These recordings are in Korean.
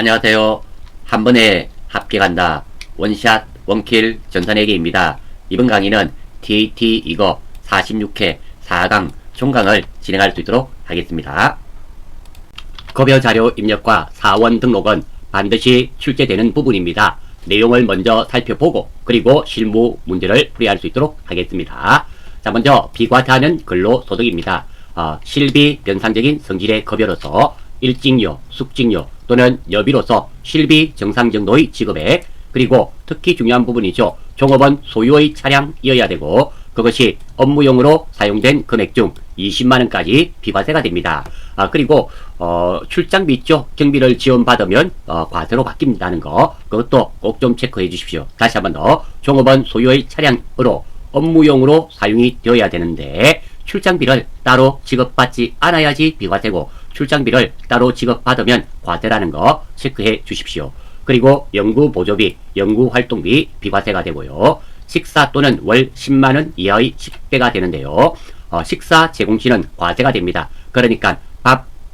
안녕하세요. 한 번에 합격한다. 원샷 원킬 전산회계입니다. 이번 강의는 TAT 이거 46회 4강 총강을 진행할 수 있도록 하겠습니다. 급여 자료 입력과 사원 등록은 반드시 출제되는 부분입니다. 내용을 먼저 살펴보고 그리고 실무 문제를 풀이할 수 있도록 하겠습니다. 자, 먼저 비과세하는 근로소득입니다. 실비 변상적인 성질의 급여로서 일직료, 숙직료 또는 여비로서 실비 정상 정도의 지급액, 그리고 특히 중요한 부분이죠. 종업원 소유의 차량이어야 되고 그것이 업무용으로 사용된 금액 중 20만원까지 비과세가 됩니다. 그리고 출장비 있죠. 경비를 지원받으면 과세로 바뀐다는 거, 그것도 꼭 좀 체크해 주십시오. 다시 한번 더, 종업원 소유의 차량으로 업무용으로 사용이 되어야 되는데 출장비를 따로 지급받지 않아야지 비과세고, 출장비를 따로 지급받으면 과세라는 거 체크해 주십시오. 그리고 연구보조비, 연구활동비 비과세가 되고요. 식사 또는 월 10만원 이하의 식대가 되는데요. 식사 제공시는 과세가 됩니다. 그러니까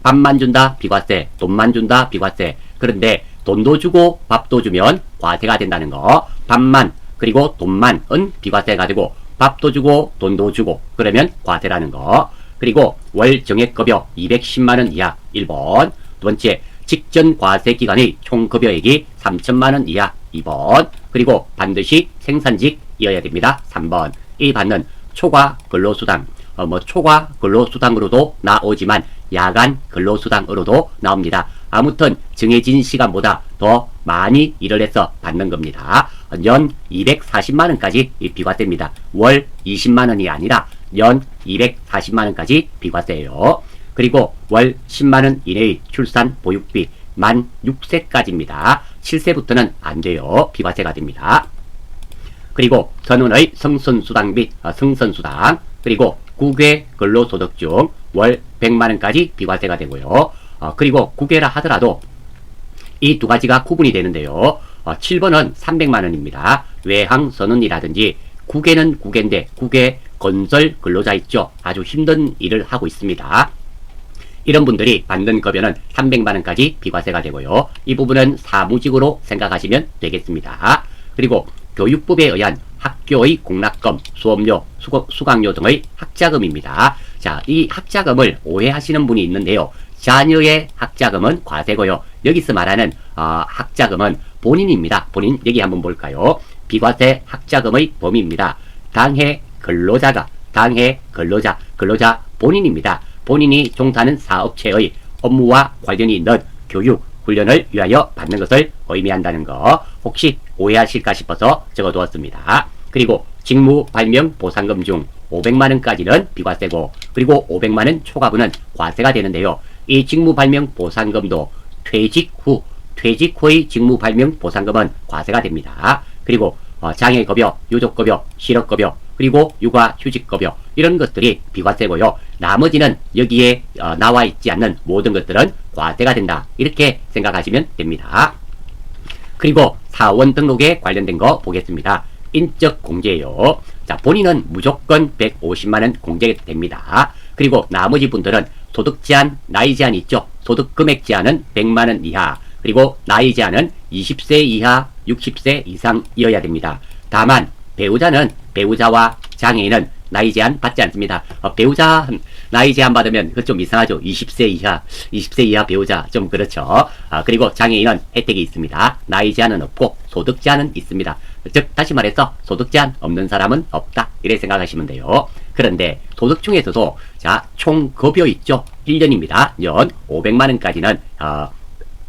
밥만 준다 비과세, 돈만 준다 비과세. 그런데 돈도 주고 밥도 주면 과세가 된다는 거. 밥만 그리고 돈만은 비과세가 되고 밥도 주고 돈도 주고 그러면 과세라는 거. 그리고 월 정액급여 210만원 이하 1번. 두 번째, 직전 과세 기간의 총 급여액이 3천만원 이하 2번. 그리고 반드시 생산직이어야 됩니다. 3번. 이 받는 초과 근로수당, 초과 근로수당으로도 나오지만 야간 근로수당으로도 나옵니다. 아무튼 정해진 시간보다 더 많이 일을 해서 받는 겁니다. 연 240만원까지 비과세입니다. 월 20만원이 아니라 연 240만원까지 비과세예요. 그리고 월 10만원 이내의 출산 보육비 만 6세까지입니다. 7세부터는 안 돼요. 비과세가 됩니다. 그리고 선원의 성선수당 및 성선수당, 그리고 국외 근로소득 중 월 100만원까지 비과세가 되고요. 그리고 국외라 하더라도 이 두 가지가 구분이 되는데요. 7번은 300만원입니다. 외항선원이라든지 국외는 국외인데 국외 건설 근로자 있죠. 아주 힘든 일을 하고 있습니다. 이런 분들이 받는 급여는 300만원까지 비과세가 되고요. 이 부분은 사무직으로 생각하시면 되겠습니다. 그리고 교육법에 의한 학교의 공락금, 수업료, 수강료 등의 학자금입니다. 자, 이 학자금을 오해하시는 분이 있는데요. 자녀의 학자금은 과세고요. 여기서 말하는 학자금은 본인입니다. 본인, 여기 한번 볼까요? 비과세 학자금의 범위입니다. 당해 근로자 본인입니다. 본인이 종사하는 사업체의 업무와 관련이 있는 교육, 훈련을 위하여 받는 것을 의미한다는 거 혹시 오해하실까 싶어서 적어두었습니다. 그리고 직무 발명 보상금 중 500만원까지는 비과세고, 그리고 500만원 초과분은 과세가 되는데요. 이 직무 발명 보상금도 퇴직 후의 직무 발명 보상금은 과세가 됩니다. 그리고 장애급여, 유족급여, 실업급여, 그리고 육아휴직급여 이런 것들이 비과세고요. 나머지는 여기에 나와 있지 않는 모든 것들은 과세가 된다. 이렇게 생각하시면 됩니다. 그리고 사원 등록에 관련된 거 보겠습니다. 인적 공제예요. 자, 본인은 무조건 150만원 공제됩니다. 그리고 나머지 분들은 소득 제한, 나이 제한 있죠. 소득 금액 제한은 100만원 이하, 그리고 나이 제한은 20세 이하 60세 이상이어야 됩니다. 다만 배우자와 장애인은 나이 제한 받지 않습니다. 배우자 나이 제한 받으면 그거 좀 이상하죠. 20세 이하 배우자 좀 그렇죠. 그리고 장애인은 혜택이 있습니다. 나이 제한은 없고 소득 제한은 있습니다. 즉 다시 말해서 소득 제한 없는 사람은 없다. 이렇게 생각하시면 돼요. 그런데 소득 중에서도 자, 총 급여 있죠. 1년입니다. 연 500만원까지는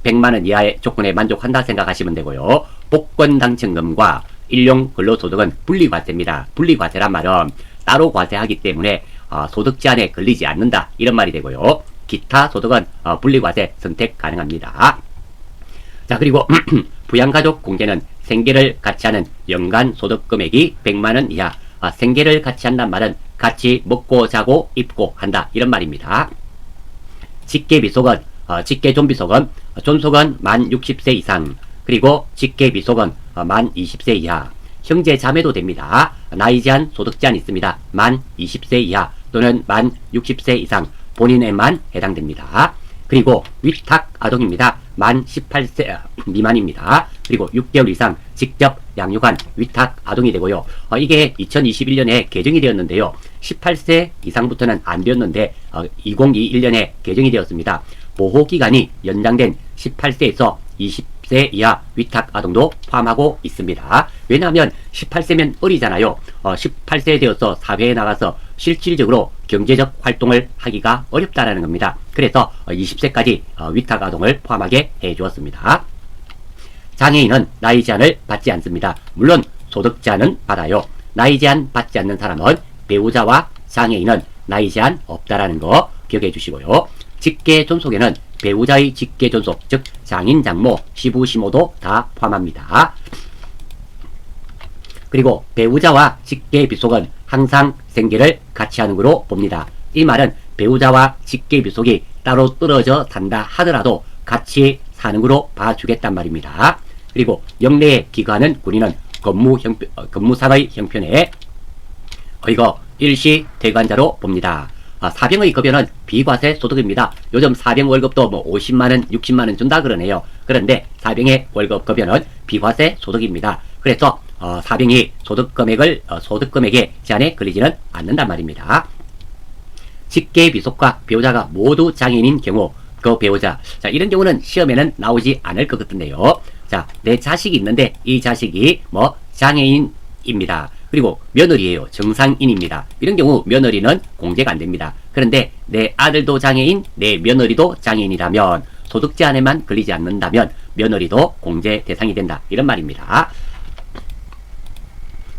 100만원 이하의 조건에 만족한다 생각하시면 되고요. 복권 당첨금과 일용 근로소득은 분리과세입니다. 분리과세란 말은 따로 과세하기 때문에 소득 제한에 걸리지 않는다. 이런 말이 되고요. 기타 소득은 분리과세 선택 가능합니다. 자, 그리고 부양가족 공제는 생계를 같이 하는 연간 소득 금액이 100만원 이하. 생계를 같이 한단 말은 같이 먹고 자고 입고 한다. 이런 말입니다. 직계비속은 존속은 만 60세 이상, 그리고 직계비속은 만 20세 이하. 형제 자매도 됩니다. 나이 제한, 소득 제한 있습니다. 만 20세 이하 또는 만 60세 이상 본인에만 해당됩니다. 그리고 위탁 아동입니다. 만 18세 미만입니다. 그리고 6개월 이상 직접 양육한 위탁 아동이 되고요. 이게 2021년에 개정이 되었는데요. 18세 이상부터는 안 되었는데 2021년에 개정이 되었습니다. 보호기간이 연장된 18세에서 20세 이하 위탁 아동도 포함하고 있습니다. 왜냐하면 18세면 어리잖아요. 18세 되어서 사회에 나가서 실질적으로 경제적 활동을 하기가 어렵다라는 겁니다. 그래서 20세까지 위탁 아동을 포함하게 해주었습니다. 장애인은 나이 제한을 받지 않습니다. 물론 소득 제한은 받아요. 나이 제한 받지 않는 사람은 배우자와 장애인은 나이 제한 없다라는 거 기억해 주시고요. 직계 존속에는 배우자의 직계 존속, 즉 장인, 장모, 시부, 시모도 다 포함합니다. 그리고 배우자와 직계 비속은 항상 생계를 같이 하는 거로 봅니다. 이 말은 배우자와 직계 비속이 따로 떨어져 산다 하더라도 같이 사는 거로 봐주겠단 말입니다. 그리고 영내에 기거하는 군인은 근무상의 형편에 이거 일시 대관자로 봅니다. 사병의 급여는 비과세 소득입니다. 요즘 사병 월급도 뭐 50만원, 60만원 준다 그러네요. 그런데 사병의 월급 급여는 비과세 소득입니다. 그래서 사병이 소득금액의 제한에 걸리지는 않는단 말입니다. 직계 비속과 배우자가 모두 장애인인 경우 그 배우자, 자 이런 경우는 시험에는 나오지 않을 것 같은데요. 자, 내 자식이 있는데 이 자식이 뭐 장애인입니다. 그리고 며느리예요. 정상인입니다. 이런 경우 며느리는 공제가 안 됩니다. 그런데 내 아들도 장애인, 내 며느리도 장애인이라면 소득 제한에만 걸리지 않는다면 며느리도 공제 대상이 된다. 이런 말입니다.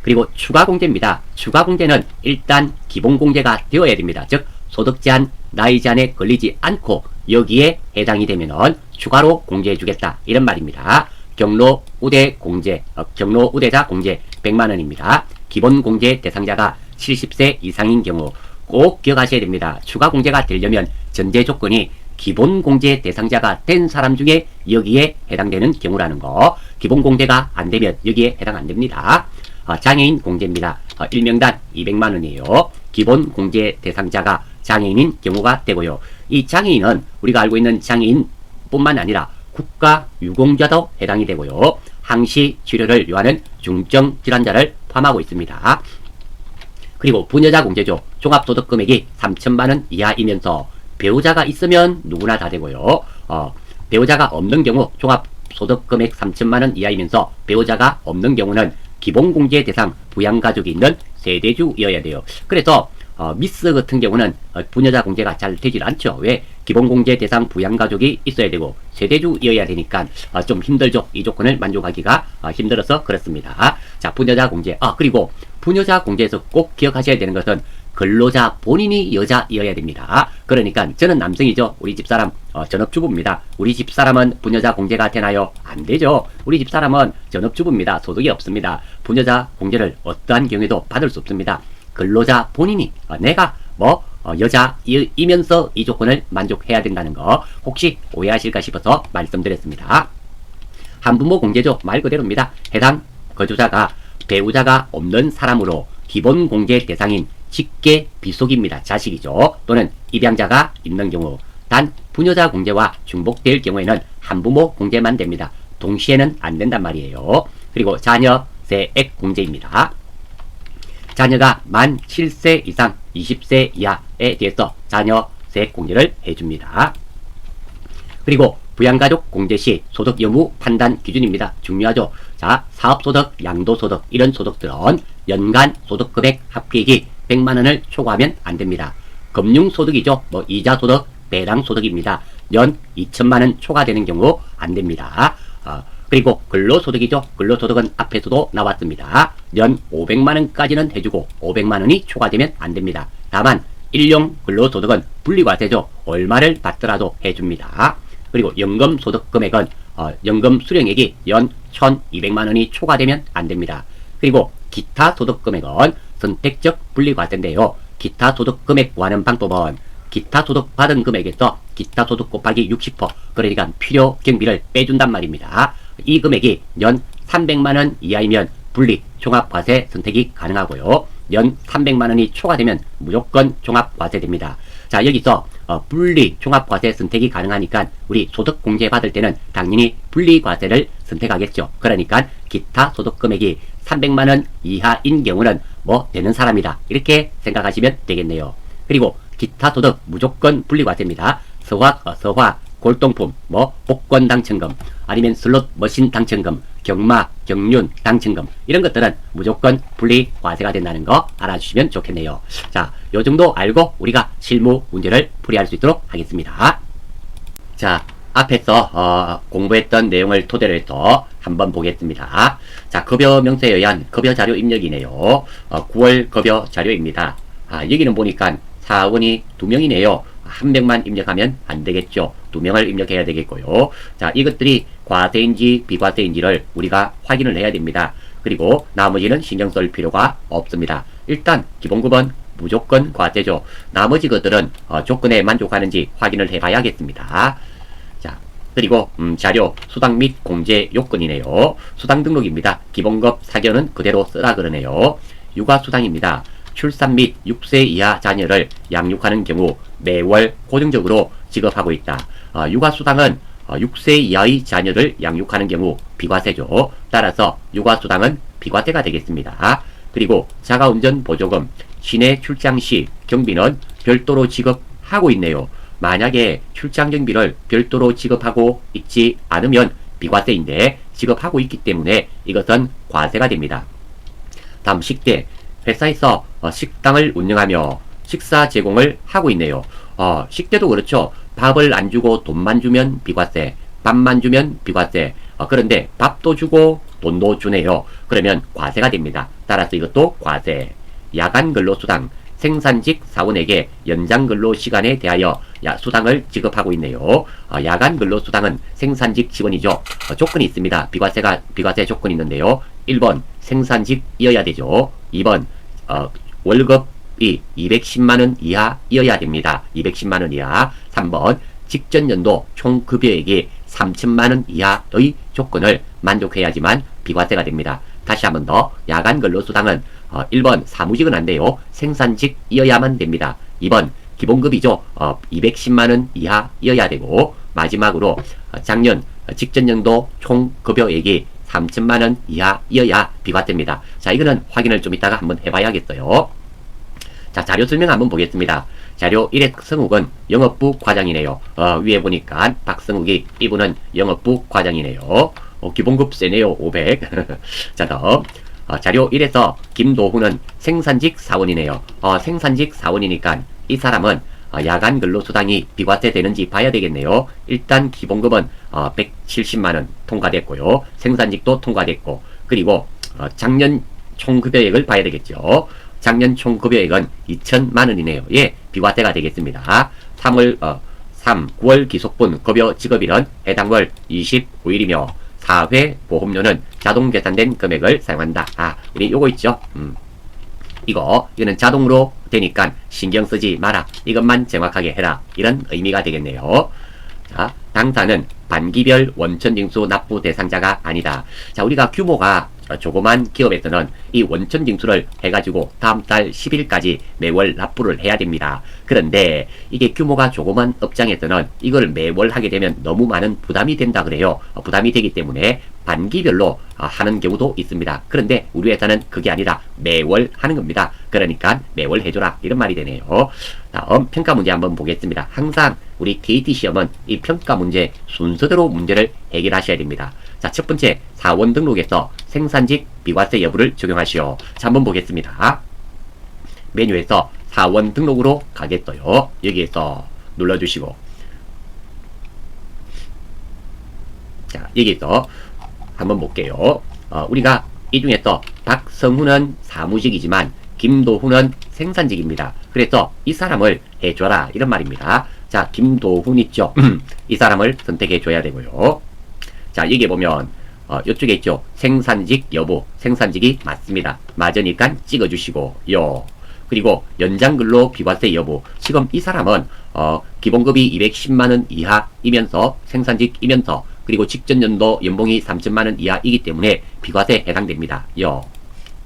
그리고 추가 공제입니다. 추가 공제는 일단 기본 공제가 되어야 됩니다. 즉 소득 제한, 나이 제한에 걸리지 않고 여기에 해당이 되면은 추가로 공제해 주겠다. 이런 말입니다. 경로 우대 공제, 경로 우대자 공제 100만원입니다. 기본 공제 대상자가 70세 이상인 경우 꼭 기억하셔야 됩니다. 추가 공제가 되려면 전제 조건이 기본 공제 대상자가 된 사람 중에 여기에 해당되는 경우라는 거. 기본 공제가 안 되면 여기에 해당 안 됩니다. 장애인 공제입니다. 1명당 200만원이에요. 기본 공제 대상자가 장애인인 경우가 되고요. 이 장애인은 우리가 알고 있는 장애인 뿐만 아니라 국가 유공자도 해당이 되고요. 항시 치료를 요하는 중증 질환자를 포함하고 있습니다. 그리고 부녀자 공제죠. 종합소득금액이 3천만원 이하이면서 배우자가 있으면 누구나 다 되고요. 배우자가 없는 경우 종합소득금액 3천만원 이하이면서 배우자가 없는 경우는 기본공제 대상 부양가족이 있는 세대주여야 돼요. 그래서 미스 같은 경우는 부녀자 공제가 잘 되질 않죠. 왜? 기본공제 대상 부양가족이 있어야 되고 세대주여야 되니까 좀 힘들죠. 이 조건을 만족하기가 힘들어서 그렇습니다. 자, 부녀자 공제. 그리고 부녀자 공제에서 꼭 기억하셔야 되는 것은 근로자 본인이 여자여야 됩니다. 그러니까 저는 남성이죠. 우리 집사람 전업주부입니다. 우리 집사람은 부녀자 공제가 되나요? 안 되죠. 우리 집사람은 전업주부입니다. 소득이 없습니다. 부녀자 공제를 어떠한 경우에도 받을 수 없습니다. 근로자 본인이 내가 여자이면서 이 조건을 만족해야 된다는 거 혹시 오해하실까 싶어서 말씀드렸습니다. 한부모 공제죠. 말 그대로입니다. 해당 거주자가 배우자가 없는 사람으로 기본 공제 대상인 직계 비속입니다. 자식이죠. 또는 입양자가 있는 경우 단 부녀자 공제와 중복될 경우에는 한부모 공제만 됩니다. 동시에는 안 된단 말이에요. 그리고 자녀 세액 공제입니다. 자녀가 만 7세 이상 20세 이하에 대해서 자녀 세액 공제를 해줍니다. 그리고 부양가족 공제 시 소득 여부 판단 기준입니다. 중요하죠. 자, 사업소득, 양도소득 이런 소득들은 연간 소득금액 합계액이 100만원을 초과하면 안됩니다. 금융소득이죠. 이자소득, 배당소득입니다. 연 2천만원 초과되는 경우 안됩니다. 그리고 근로소득이죠. 근로소득은 앞에서도 나왔습니다. 연 500만원까지는 해주고 500만원이 초과되면 안됩니다. 다만 일용 근로소득은 분리과세죠. 얼마를 받더라도 해줍니다. 그리고 연금소득 금액은 연금 수령액이 연 1200만원이 초과되면 안됩니다. 그리고 기타 소득 금액은 선택적 분리과세인데요. 기타 소득 금액 구하는 방법은 기타 소득 받은 금액에서 기타 소득 곱하기 60% 그러니까 필요 경비를 빼준단 말입니다. 이 금액이 연 300만원 이하이면 분리 종합과세 선택이 가능하고요. 연 300만원이 초과되면 무조건 종합과세됩니다. 자, 여기서 분리 종합과세 선택이 가능하니까 우리 소득공제 받을 때는 당연히 분리과세를 선택하겠죠. 그러니까 기타 소득 금액이 300만원 이하인 경우는 뭐 되는 사람이다, 이렇게 생각하시면 되겠네요. 그리고 기타 소득 무조건 분리과세입니다. 서화, 골동품, 뭐 복권 당첨금, 아니면 슬롯 머신 당첨금, 경마, 경륜 당첨금, 이런 것들은 무조건 분리과세가 된다는 거 알아주시면 좋겠네요. 자, 요 정도 알고 우리가 실무 문제를 풀이할 수 있도록 하겠습니다. 자, 앞에서 공부했던 내용을 토대로 해서 한번 보겠습니다. 자, 급여 명세에 의한 급여 자료 입력이네요. 9월 급여 자료입니다. 여기는 보니까 사원이 2명이네요. 한 명만 입력하면 안 되겠죠. 2명을 입력해야 되겠고요. 자, 이것들이 과세인지 비과세인지를 우리가 확인을 해야 됩니다. 그리고 나머지는 신경 쓸 필요가 없습니다. 일단 기본급은 무조건 과세죠. 나머지 것들은 조건에 만족하는지 확인을 해 봐야겠습니다. 자, 그리고 자료 수당 및 공제 요건이네요. 수당 등록입니다. 기본급 사견은 그대로 쓰라 그러네요. 육아수당입니다. 출산 및 6세 이하 자녀를 양육하는 경우 매월 고정적으로 지급하고 있다. 육아수당은 6세 이하의 자녀를 양육하는 경우 비과세죠. 따라서 육아수당은 비과세가 되겠습니다. 그리고 자가운전 보조금, 시내 출장 시 경비는 별도로 지급하고 있네요. 만약에 출장 경비를 별도로 지급하고 있지 않으면 비과세인데 지급하고 있기 때문에 이것은 과세가 됩니다. 다음 식대, 회사에서 식당을 운영하며 식사 제공을 하고 있네요. 식대도 그렇죠. 밥을 안 주고 돈만 주면 비과세, 밥만 주면 비과세. 그런데 밥도 주고 돈도 주네요. 그러면 과세가 됩니다. 따라서 이것도 과세. 야간 근로수당, 생산직 사원에게 연장 근로 시간에 대하여 수당을 지급하고 있네요. 야간 근로수당은 생산직 지원이죠. 조건이 있습니다. 비과세 조건이 있는데요. 1번 생산직이어야 되죠. 2번 월급이 210만원 이하이어야 됩니다. 210만원 이하. 3번 직전 연도 총 급여액이 3천만원 이하의 조건을 만족해야지만 비과세가 됩니다. 다시 한번 더, 야간 근로수당은 1번 사무직은 안 돼요. 생산직이어야만 됩니다. 2번 기본급이죠. 210만원 이하이어야 되고, 마지막으로 작년 직전 연도 총 급여액이 3천만원 이하이어야 비과세입니다. 자, 이거는 확인을 좀 이따가 한번 해봐야겠어요. 자, 자료 설명 한번 보겠습니다. 자료 1의 성욱은 영업부 과장이네요. 위에 보니까 박성욱이, 이분은 영업부 과장이네요. 기본급 세네요. 500. 자, 다음 자료 1에서 김도훈은 생산직 사원이네요. 생산직 사원이니까 이 사람은 야간 근로수당이 비과세 되는지 봐야 되겠네요. 일단 기본급은 170만원 통과됐고요. 생산직도 통과됐고, 그리고 작년 총급여액을 봐야 되겠죠. 작년 총급여액은 2천만원이네요. 예, 비과세가 되겠습니다. 9월 기속분 급여 지급일은 해당월 25일이며 4회 보험료는 자동 계산된 금액을 사용한다. 우리 요거 있죠. 이거는 자동으로 되니까 신경 쓰지 마라. 이것만 정확하게 해라. 이런 의미가 되겠네요. 자, 당사는 반기별 원천징수 납부 대상자가 아니다. 자, 우리가 규모가 조그만 기업에서는 이 원천징수를 해가지고 다음 달 10일까지 매월 납부를 해야 됩니다. 그런데 이게 규모가 조그만 업장에서는 이걸 매월 하게 되면 너무 많은 부담이 된다 그래요. 부담이 되기 때문에 반기별로 하는 경우도 있습니다. 그런데 우리 회사는 그게 아니라 매월 하는 겁니다. 그러니까 매월 해줘라, 이런 말이 되네요. 다음 평가 문제 한번 보겠습니다. 항상 우리 TAT 시험은 이 평가 문제 순서대로 문제를 해결하셔야 됩니다. 자, 첫 번째, 사원 등록에서 생산직 비과세 여부를 적용하시오. 자, 한번 보겠습니다. 메뉴에서 사원 등록으로 가겠어요. 여기에서 눌러주시고, 자, 여기에서 한번 볼게요. 우리가 이 중에서 박성훈은 사무직이지만 김도훈은 생산직입니다. 그래서 이 사람을 해줘라, 이런 말입니다. 자, 김도훈 있죠. 이 사람을 선택해 줘야 되고요. 자, 여기 보면 이쪽에 있죠. 생산직 여부. 생산직이 맞습니다. 맞으니까 찍어주시고 요. 그리고 연장근로 비과세 여부. 지금 이 사람은 기본급이 210만원 이하이면서 생산직이면서, 그리고 직전연도 연봉이 3천만원 이하이기 때문에 비과세 해당됩니다. 요.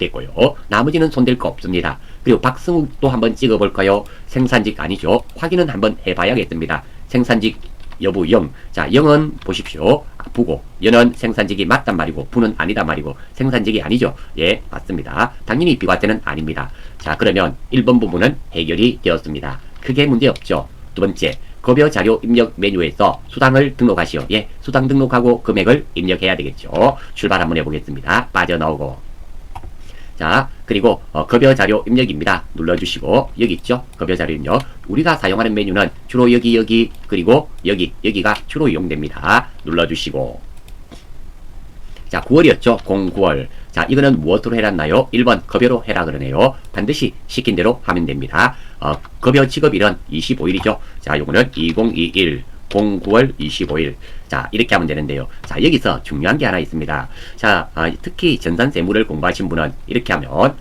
됐고요. 나머지는 손댈 거 없습니다. 그리고 박승욱도 한번 찍어볼까요? 생산직 아니죠. 확인은 한번 해봐야겠습니다. 생산직 여부 0. 자, 0은 보십시오. 부고, 연은 생산직이 맞단 말이고, 부는 아니다 말이고, 생산직이 아니죠. 예, 맞습니다. 당연히 비과세는 아닙니다. 자, 그러면 1번 부분은 해결이 되었습니다. 크게 문제 없죠. 두 번째, 급여 자료 입력 메뉴에서 수당을 등록하시오. 예, 수당 등록하고 금액을 입력해야 되겠죠. 출발 한번 해보겠습니다. 빠져나오고. 자, 그리고 급여 자료 입력입니다. 눌러주시고, 여기 있죠? 급여 자료 입력. 우리가 사용하는 메뉴는 주로 여기, 그리고 여기가 주로 이용됩니다. 눌러주시고. 자, 9월이었죠? 09월. 자, 이거는 무엇으로 해놨나요? 1번 급여로 해라 그러네요. 반드시 시킨 대로 하면 됩니다. 급여 지급일은 25일이죠. 자, 요거는 2021 09월 25일. 자, 이렇게 하면 되는데요. 자, 여기서 중요한 게 하나 있습니다. 자, 특히 전산세무를 공부하신 분은 이렇게 하면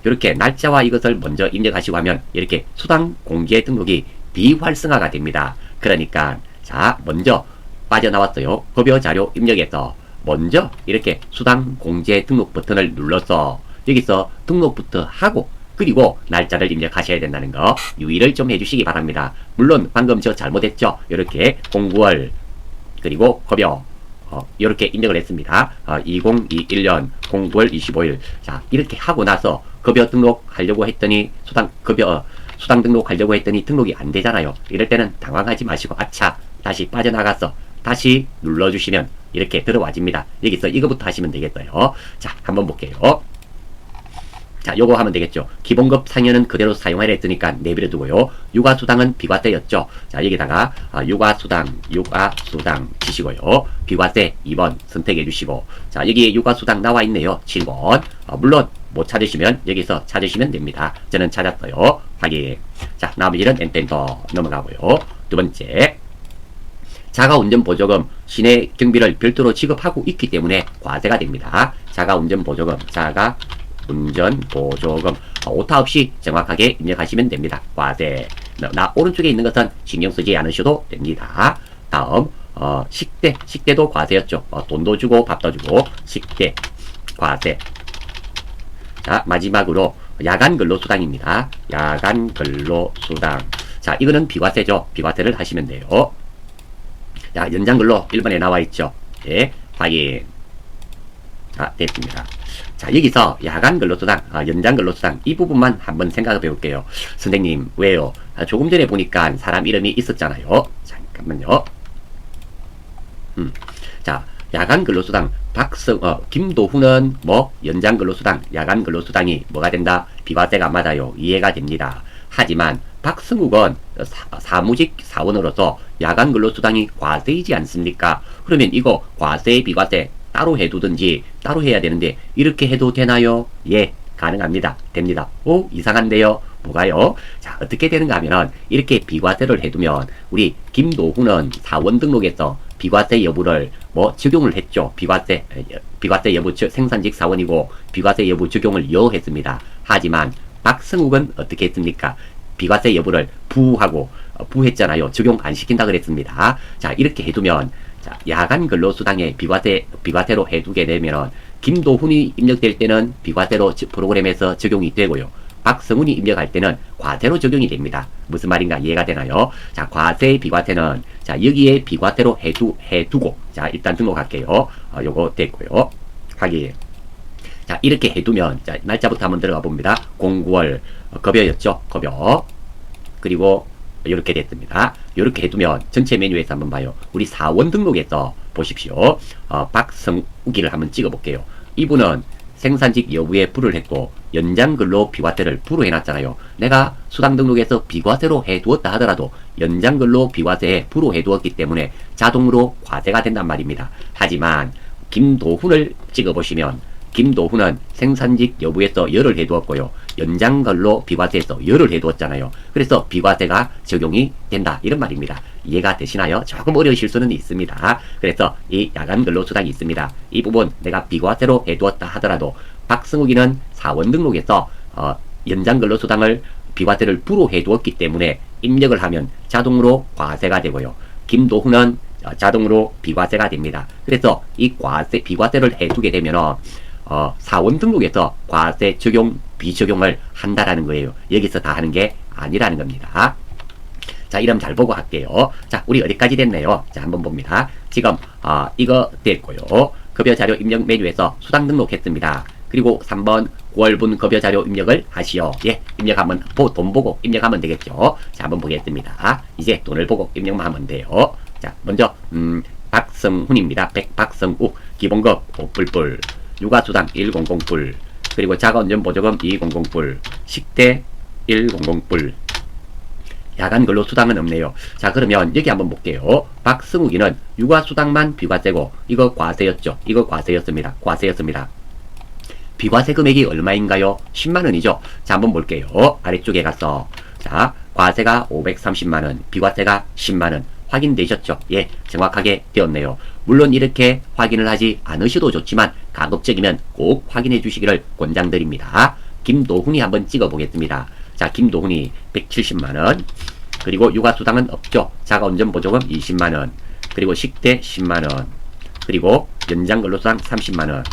이렇게 날짜와 이것을 먼저 입력하시고 하면 이렇게 수당 공제 등록이 비활성화가 됩니다. 그러니까 자, 먼저 빠져나왔어요. 급여 자료 입력에서 먼저 이렇게 수당 공제 등록 버튼을 눌러서 여기서 등록부터 하고 그리고 날짜를 입력하셔야 된다는 거 유의를 좀 해주시기 바랍니다. 물론 방금 저 잘못했죠. 이렇게 09월 그리고 급여 이렇게 입력을 했습니다. 2021년 09월 25일. 자, 이렇게 하고 나서 급여 등록하려고 했더니 수당 등록하려고 했더니 등록이 안 되잖아요. 이럴 때는 당황하지 마시고 아차 다시 빠져나가서 다시 눌러주시면 이렇게 들어와집니다. 여기서 이거부터 하시면 되겠어요. 자, 한번 볼게요. 자, 요거 하면 되겠죠. 기본급 상여는 그대로 사용하려 했으니까 내버려 두고요. 육아수당은 비과세였죠. 자, 여기다가 육아수당 치시고요. 비과세 2번 선택해 주시고. 자, 여기에 육아수당 나와 있네요. 7번. 물론 못 찾으시면 여기서 찾으시면 됩니다. 저는 찾았어요. 확인. 자, 나머지는 엔터 넘어가고요. 두 번째. 자가운전보조금 시내 경비를 별도로 지급하고 있기 때문에 과세가 됩니다. 자가운전보조금 오타 없이 정확하게 입력하시면 됩니다. 과세. 나 오른쪽에 있는 것은 신경 쓰지 않으셔도 됩니다. 다음 식대도 과세였죠. 돈도 주고 밥도 주고 식대 과세. 자, 마지막으로 야간 근로수당입니다. 야간 근로수당. 자, 이거는 비과세죠. 비과세를 하시면 돼요. 자, 연장근로 1번에 나와 있죠. 예, 확인. 자, 됐습니다. 자, 여기서 야간 근로수당, 연장 근로수당 이 부분만 한번 생각해 볼게요. 선생님, 왜요? 조금 전에 보니까 사람 이름이 있었잖아요. 잠깐만요. 자, 야간 근로수당 김도훈은 뭐 연장 근로수당, 야간 근로수당이 뭐가 된다? 비과세가 맞아요. 이해가 됩니다. 하지만 박승욱은 사무직 사원으로서 야간 근로수당이 과세이지 않습니까? 그러면 이거 과세, 비과세 따로 해두든지 따로 해야 되는데 이렇게 해도 되나요? 예, 가능합니다. 됩니다. 오, 이상한데요? 뭐가요? 자, 어떻게 되는가 하면 이렇게 비과세를 해두면 우리 김도훈은 사원 등록에서 비과세 여부를 뭐 적용을 했죠. 비과세 여부 생산직 사원이고 비과세 여부 적용을 여했습니다. 하지만 박승욱은 어떻게 했습니까? 비과세 여부를 부했잖아요. 적용 안 시킨다 그랬습니다. 자, 이렇게 해두면 자, 야간 근로수당에 비과세로 해두게 되면 김도훈이 입력될 때는 비과세로 프로그램에서 적용이 되고요. 박성훈이 입력할 때는 과세로 적용이 됩니다. 무슨 말인가 이해가 되나요? 자, 과세, 비과세는 자, 여기에 비과세로 해두고 자, 일단 등록할게요. 요거 됐고요. 확인. 자, 이렇게 해두면 자, 날짜부터 한번 들어가 봅니다. 09월 급여였죠. 급여. 그리고 이렇게 됐습니다. 이렇게 해두면 전체 메뉴에서 한번 봐요. 우리 사원 등록에서 보십시오. 박성욱이를 한번 찍어볼게요. 이분은 생산직 여부에 불을 했고 연장근로 비과세를 불로 해놨잖아요. 내가 수당 등록에서 비과세로 해두었다 하더라도 연장근로 비과세에 불로 해두었기 때문에 자동으로 과세가 된단 말입니다. 하지만 김도훈을 찍어보시면 김도훈은 생산직 여부에서 열을 해두었고요. 연장근로 비과세에서 열을 해두었잖아요. 그래서 비과세가 적용이 된다. 이런 말입니다. 이해가 되시나요? 조금 어려우실 수는 있습니다. 그래서 이 야간 근로수당이 있습니다. 이 부분 내가 비과세로 해두었다 하더라도 박승욱이는 사원 등록에서 연장 근로수당을 비과세를 불로 해두었기 때문에 입력을 하면 자동으로 과세가 되고요. 김도훈은 자동으로 비과세가 됩니다. 그래서 이 비과세를 해두게 되면 사원 등록에서 과세 적용, 비적용을 한다라는 거예요. 여기서 다 하는 게 아니라는 겁니다. 자, 이름 잘 보고 할게요. 자, 우리 어디까지 됐네요. 자, 한번 봅니다. 지금 이거 됐고요. 급여자료 입력 메뉴에서 수당 등록했습니다. 그리고 3번 9월분 급여자료 입력을 하시오. 예, 입력하면 돈 보고 입력하면 되겠죠. 자, 한번 보겠습니다. 이제 돈을 보고 입력만 하면 돼요. 자, 먼저 박성훈입니다. 박성우 기본급 5불불, 육아수당 100불, 그리고 자가운전보조금 200불, 식대 100불, 야간 근로수당은 없네요. 자, 그러면 여기 한번 볼게요. 박승욱이는 육아수당만 비과세고 이거 과세였죠. 이거 과세였습니다. 과세였습니다. 비과세 금액이 얼마인가요? 10만원이죠. 자, 한번 볼게요. 아래쪽에 가서 자, 과세가 530만원, 비과세가 10만원. 확인되셨죠? 예, 정확하게 되었네요. 물론 이렇게 확인을 하지 않으셔도 좋지만 가급적이면 꼭 확인해 주시기를 권장드립니다. 김도훈이 한번 찍어 보겠습니다. 자, 김도훈이 170만원, 그리고 육아수당은 없죠. 자가운전보조금 20만원, 그리고 식대 10만원, 그리고 연장근로수당 30만원.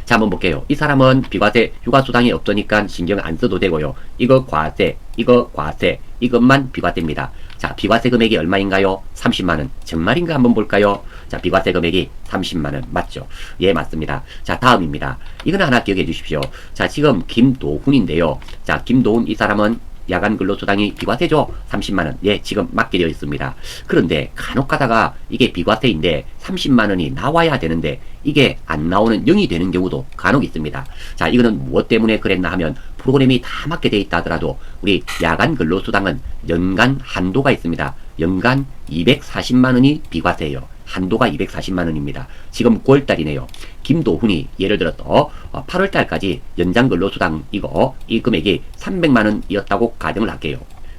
자, 한번 볼게요. 이 사람은 비과세 육아수당이 없으니까 신경 안 써도 되고요. 이거 과세, 이거 과세, 이것만 비과세입니다. 자, 비과세 금액이 얼마인가요? 30만원. 정말인가 한번 볼까요? 자, 비과세 금액이 30만원. 맞죠? 예, 맞습니다. 자, 다음입니다. 이건 하나 기억해 주십시오. 자, 지금 김도훈인데요. 자, 김도훈 이 사람은 야간 근로수당이 비과세죠? 30만원. 예, 지금 맞게 되어 있습니다. 그런데 간혹 가다가 이게 비과세인데 30만원이 나와야 되는데 이게 안 나오는 0이 되는 경우도 간혹 있습니다. 자, 이거는 무엇 때문에 그랬나 하면 프로그램이 다 맞게 되어 있다 하더라도 우리 야간 근로수당은 연간 한도가 있습니다. 연간 240만원이 비과세예요. 한도가 240만원입니다. 지금 9월달이네요. 김도훈이 예를 들어서 8월달까지 연장근로수당 이 금액이 300만원이었다고 가정을 할게요.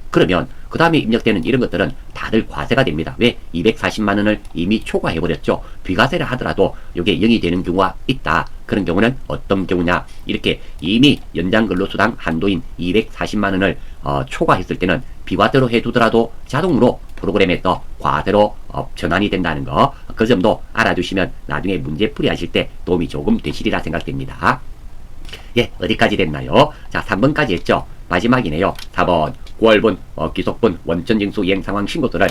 그러면 그 다음에 입력되는 이런 것들은 다들 과세가 됩니다. 왜? 240만원을 이미 초과해버렸죠. 비과세를 하더라도 이게 0이 되는 경우가 있다. 그런 경우는 어떤 경우냐? 이렇게 이미 연장근로수당 한도인 240만원을 초과했을 때는 비과세로 해두더라도 자동으로 프로그램에서 과세로 전환이 된다는 거, 그 점도 알아두시면 나중에 문제풀이 하실 때 도움이 조금 되시리라 생각됩니다. 예, 어디까지 됐나요? 자, 3번까지 했죠. 마지막이네요. 4번 9월분 기속분 원천징수 이행 상황 신고서를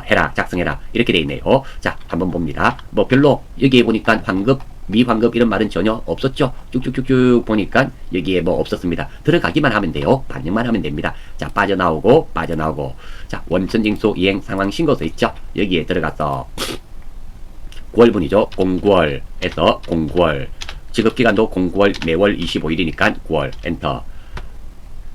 해라, 작성해라, 이렇게 돼 있네요. 자, 한번 봅니다. 뭐 별로 여기에 보니까 환급, 미환급 이런 말은 전혀 없었죠. 쭉쭉쭉쭉 보니까 여기에 뭐 없었습니다. 들어가기만 하면 돼요. 반영만 하면 됩니다. 자, 빠져나오고 빠져나오고. 자, 원천징수 이행 상황 신고서 있죠. 여기에 들어가서 9월분이죠. 09월에서 09월, 지급기간도 09월 매월 25일이니까 9월 엔터.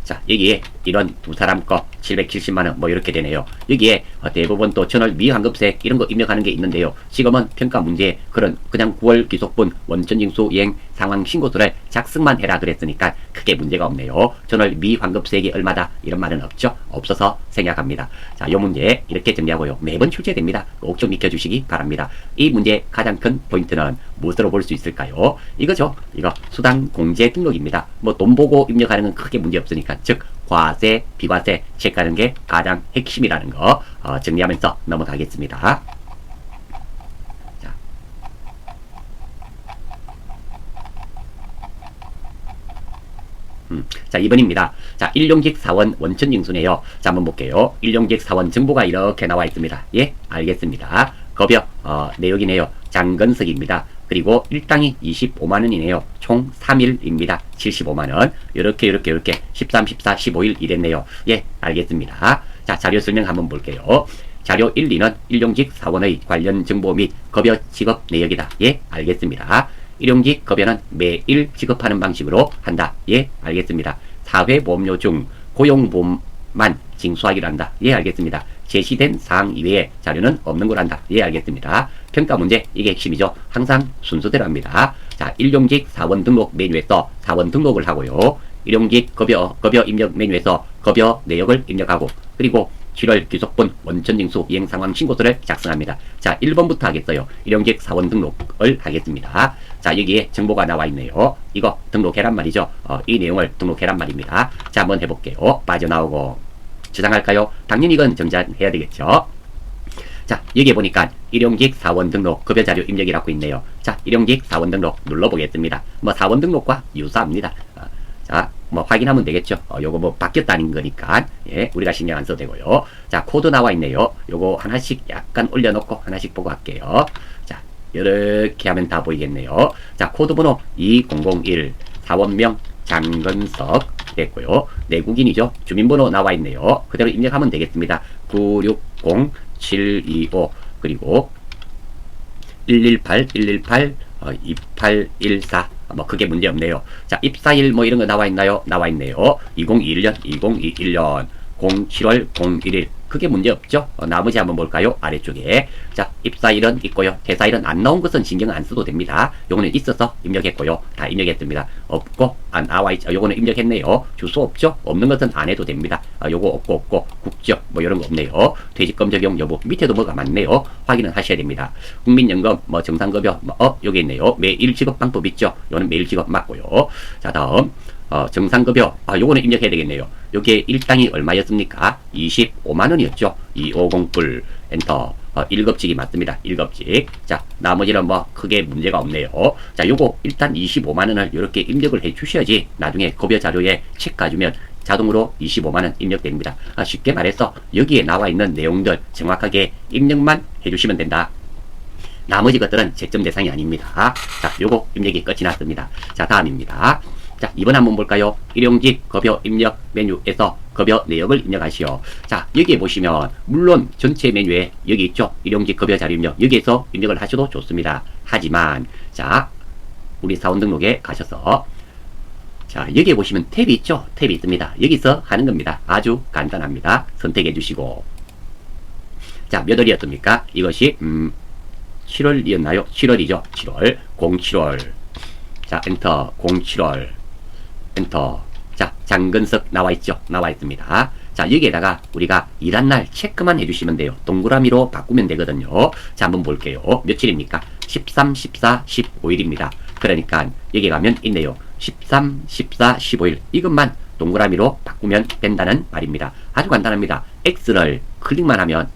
자, 여기에 이런 두 사람 거 770만원 뭐 이렇게 되네요. 여기에 대부분 또 전월 미환급세 이런 거 입력하는 게 있는데요. 지금은 평가 문제에 그냥 9월 기속분 원천징수 이행 상황 신고서를 작성만 해라 그랬으니까 크게 문제가 없네요. 전월 미환급세액이 얼마다 이런 말은 없죠. 없어서 생략합니다. 자, 요 문제 이렇게 정리하고요. 매번 출제됩니다. 꼭 좀 익혀주시기 바랍니다. 이 문제의 가장 큰 포인트는 무엇으로 볼 수 있을까요? 이거죠. 이거 수당 공제 등록입니다. 뭐 돈 보고 입력하는 건 크게 문제 없으니까, 즉 과세, 비과세 체크하는 게 가장 핵심이라는 거 정리하면서 넘어가겠습니다. 자, 2번입니다. 자, 일용직 사원 원천징수네요. 자, 한번 볼게요. 일용직 사원 정보가 이렇게 나와 있습니다. 예, 알겠습니다. 급여 내역이네요. 장건석입니다. 그리고 일당이 25만원이네요. 총 3일입니다. 75만원. 이렇게 13, 14, 15일 이랬네요. 예, 알겠습니다. 자, 자료 설명 한번 볼게요. 자료 1, 2는 일용직 사원의 관련 정보 및 급여 지급 내역이다. 예, 알겠습니다. 일용직 급여는 매일 지급하는 방식으로 한다. 예, 알겠습니다. 사회보험료 중 고용보험만 징수하기로 한다. 예, 알겠습니다. 제시된 사항 이외에 자료는 없는 걸 한다. 예, 알겠습니다. 평가 문제, 이게 핵심이죠. 항상 순서대로 합니다. 자, 일용직 사원 등록 메뉴에서 사원 등록을 하고요. 일용직 급여 입력 메뉴에서 급여 내역을 입력하고, 그리고 7월 기속분 원천징수 이행 상황 신고서를 작성합니다. 자, 1번부터 하겠어요. 일용직 사원 등록을 하겠습니다. 자, 여기에 정보가 나와 있네요. 이거 등록해란 말이죠. 이 내용을 등록해란 말입니다. 자, 한번 해볼게요. 빠져나오고 저장할까요? 당연히 이건 정장해야 되겠죠. 자, 여기에 보니까 일용직 사원 등록 급여자료 입력이라고 있네요. 자, 일용직 사원 등록 눌러보겠습니다. 뭐 사원 등록과 유사합니다. 자, 뭐 확인하면 되겠죠. 요거 뭐 바뀌었다는 거니까 예, 우리가 신경 안 써도 되고요. 자, 코드 나와 있네요. 요거 하나씩 약간 올려놓고 하나씩 보고 할게요. 자, 이렇게 하면 다 보이겠네요. 자, 코드 번호 2001 사원명 장근석 됐고요. 내국인이죠. 주민번호 나와 있네요. 그대로 입력하면 되겠습니다. 960725 그리고 118 2814 뭐 그게 문제 없네요. 자, 입사일 뭐 이런 거 나와 있나요? 나와 있네요. 2021년 2021년 07월 01일 그게 문제 없죠. 나머지 한번 볼까요? 아래쪽에. 자, 입사일은 있고요. 퇴사일은 안 나온 것은 신경 안 써도 됩니다. 요거는 있어서 입력했고요. 다 입력했습니다. 없고 안 나와 있죠. 요거는 입력했네요. 주소 없죠? 없는 것은 안 해도 됩니다. 요거 없고 국적 뭐 이런 거 없네요. 퇴직금 적용 여부 밑에도 뭐가 많네요. 확인은 하셔야 됩니다. 국민연금 뭐 정상급여 뭐 여기 있네요. 매일 지급 방법 있죠. 요는 매일 지급 맞고요. 자, 다음 정상급여 요거는 입력해야 되겠네요. 요게 일당이 얼마였습니까? 25만원이었죠. 2508 엔터 1급직이 맞습니다. 1급직. 자, 나머지는 뭐 크게 문제가 없네요. 자, 요거 일단 25만원을 이렇게 입력을 해 주셔야지 나중에 급여 자료에 체크 가주면 자동으로 25만원 입력됩니다. 쉽게 말해서 여기에 나와 있는 내용들 정확하게 입력만 해주시면 된다. 나머지 것들은 채점 대상이 아닙니다. 자, 요거 입력이 끝이 났습니다. 자, 다음입니다. 자, 2번 한번 볼까요? 일용직 급여 입력 메뉴에서 급여 내역을 입력하시오. 자, 여기에 보시면 물론 전체 메뉴에 여기 있죠. 일용직 급여 자료 입력 여기에서 입력을 하셔도 좋습니다. 하지만 자, 우리 사원 등록에 가셔서 자, 여기에 보시면 탭이 있죠. 탭이 있습니다. 여기서 하는 겁니다. 아주 간단합니다. 선택해 주시고 자, 몇 월이었습니까? 이것이 7월이었나요? 7월이죠. 7월 07월 자, 엔터 07월 엔터. 자, 장근석 나와 있죠. 나와 있습니다. 자, 여기에다가 우리가 일한 날 체크만 해주시면 돼요. 동그라미로 바꾸면 되거든요. 자, 한번 볼게요. 며칠입니까? 13, 14, 15일입니다. 그러니까 여기 가면 있네요. 13, 14, 15일 이것만 동그라미로 바꾸면 된다는 말입니다. 아주 간단합니다. X를 클릭만 하면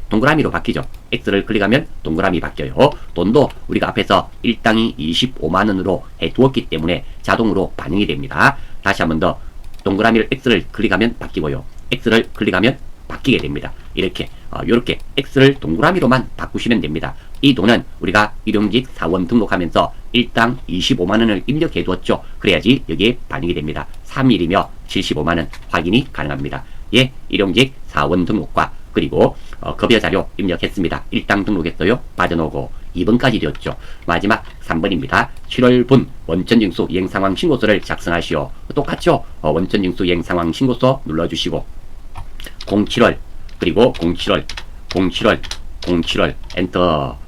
동그라미로 바뀌죠. X를 클릭하면 동그라미 바뀌어요. 돈도 우리가 앞에서 일당이 25만원으로 해두었기 때문에 자동으로 반영이 됩니다. 다시 한번 더 동그라미를 X를 클릭하면 바뀌고요. X를 클릭하면 바뀌게 됩니다. 이렇게 요렇게 X를 동그라미로만 바꾸시면 됩니다. 이 돈은 우리가 일용직 사원 등록하면서 일당 25만원을 입력해 두었죠. 그래야지 여기에 반영이 됩니다. 3일이며 75만원 확인이 가능합니다. 예, 일용직 사원 등록과 그리고 급여 자료 입력했습니다. 일당 등록했어요. 빠져나오고 2번까지 되었죠. 마지막 3번입니다. 7월분 원천징수 이행상황 신고서를 작성하시오. 똑같죠? 원천징수 이행상황 신고서 눌러주시고 07월 그리고 07월 엔터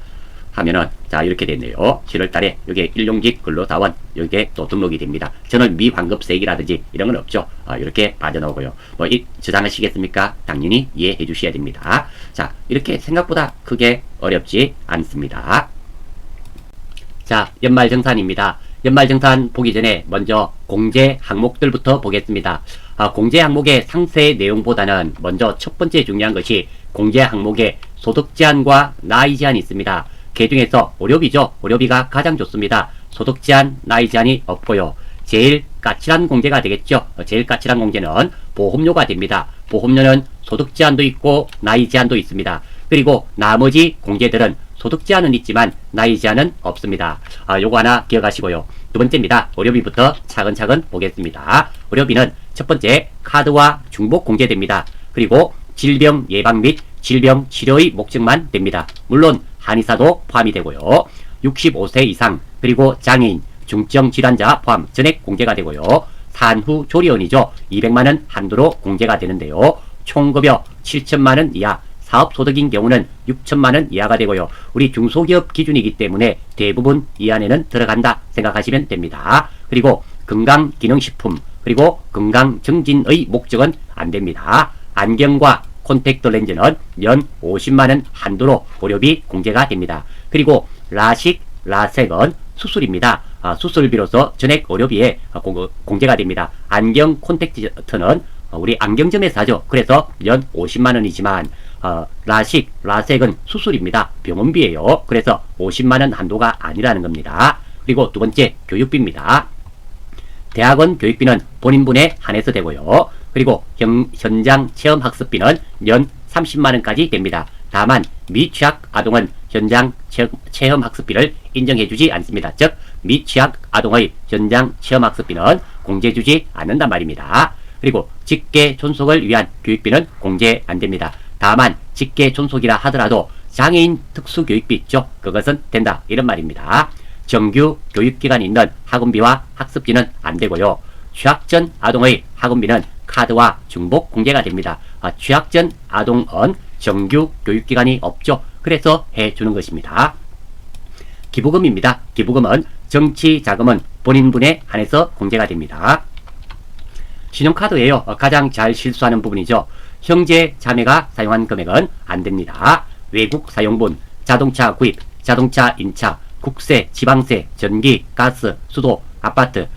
하면은 자, 이렇게 됐네요. 7월달에 여기 일용직 근로사원 여기에 또 등록이 됩니다. 저는 미환급세액이라든지 이런 건 없죠. 이렇게 빠져나오고요. 뭐 저장하시겠습니까? 당연히 이해해 주셔야 됩니다. 자, 이렇게 생각보다 크게 어렵지 않습니다. 자, 연말정산입니다. 연말정산 보기 전에 먼저 공제 항목들부터 보겠습니다. 공제 항목의 상세 내용보다는 먼저 첫 번째 중요한 것이 공제 항목에 소득 제한과 나이 제한이 있습니다. 그 중에서 의료비죠. 의료비가 가장 좋습니다. 소득 제한, 나이 제한이 없고요. 제일 까칠한 공제가 되겠죠. 제일 까칠한 공제는 보험료가 됩니다. 보험료는 소득 제한도 있고 나이 제한도 있습니다. 그리고 나머지 공제들은 소득 제한은 있지만 나이 제한은 없습니다. 요거 하나 기억하시고요. 두 번째입니다. 의료비부터 차근차근 보겠습니다. 의료비는 첫 번째 카드와 중복 공제됩니다. 그리고 질병 예방 및 질병 치료의 목적만 됩니다. 물론 한의사도 포함이 되고요. 65세 이상 그리고 장애인, 중증 질환자 포함 전액 공제가 되고요. 산후 조리원이죠. 200만원 한도로 공제가 되는데요. 총급여 7천만원 이하, 사업소득인 경우는 6천만원 이하가 되고요. 우리 중소기업 기준이기 때문에 대부분 이 안에는 들어간다 생각하시면 됩니다. 그리고 건강기능식품 그리고 건강증진의 목적은 안됩니다. 안경과 콘택트 렌즈는 연 50만원 한도로 의료비 공제가 됩니다. 그리고 라식, 라섹은 수술입니다. 수술비로서 전액 의료비에 공제가 됩니다. 안경 콘택트는 우리 안경점에서 사죠. 그래서 연 50만원이지만 라식, 라섹은 수술입니다. 병원비예요. 그래서 50만원 한도가 아니라는 겁니다. 그리고 두 번째, 교육비입니다. 대학원 교육비는 본인분에 한해서 되고요. 그리고 현장 체험학습비는 연 30만원까지 됩니다. 다만 미취학 아동은 현장 체험학습비를 인정해주지 않습니다. 즉 미취학 아동의 현장 체험학습비는 공제해주지 않는단 말입니다. 그리고 직계 존속을 위한 교육비는 공제 안됩니다. 다만 직계 존속이라 하더라도 장애인 특수교육비 있죠. 그것은 된다 이런 말입니다. 정규 교육기간이 있는 학원비와 학습비는 안되고요. 취학 전 아동의 학원비는 카드와 중복 공제가 됩니다. 취학 전 아동은 정규 교육기간이 없죠. 그래서 해주는 것입니다. 기부금입니다. 기부금은 정치자금은 본인분에 한해서 공제가 됩니다. 신용카드예요. 가장 잘 실수하는 부분이죠. 형제, 자매가 사용한 금액은 안됩니다. 외국 사용분, 자동차 구입, 자동차 인차, 국세, 지방세, 전기, 가스, 수도, 아파트,